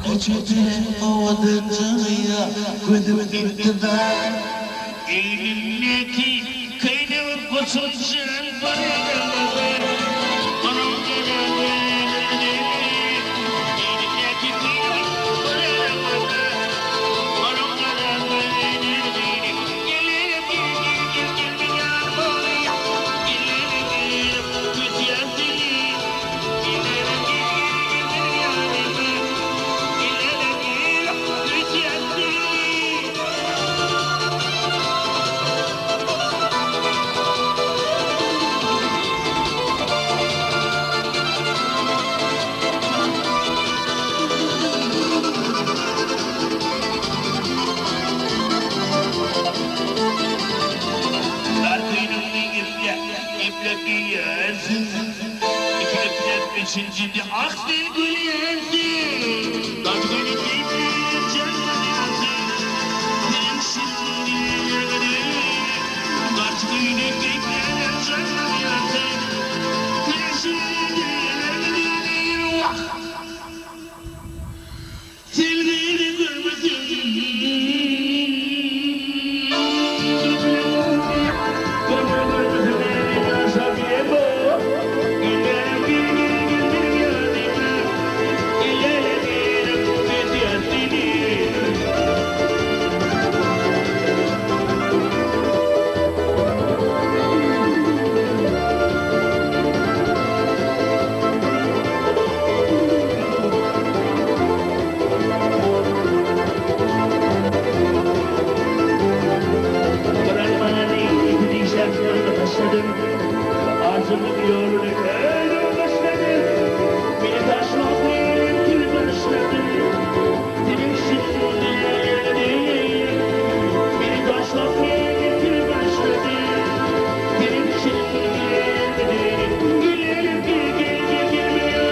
peçete havada canıya koydum gitti ben. Elindeki kaynı kusucun bana Üçüncüde aksel gülüyorsun. Kalbini getir canını yazın. Ben şimdi kalbini getir canını yazın. Ben şimdi sevdiğini görmesin. Ağzımın yolunu öyle başladı. Beni taşladı, kimi başladı. Dilim şimdi beni taşladı, kimi başladı. Dilim şimdi gülerim gelmiyor mu? Gülerim güzel gülerim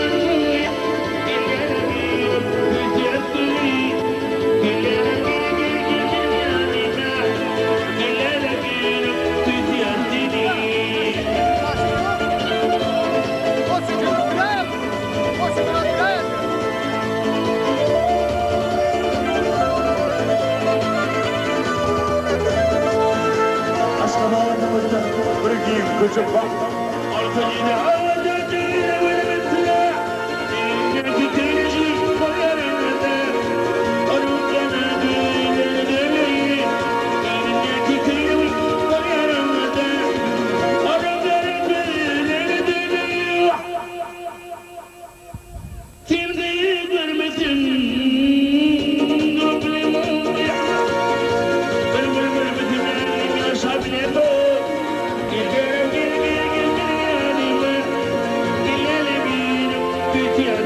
Kıçım bak, arka yine ağırda düğüne verilmesine. Düğündeki tecrüb koyarımda, aruklanı düğüne demeyin. Düğündeki tecrüb koyarımda, aruklanı düğüne demeyin. Kimseyi görmesin. Yeah.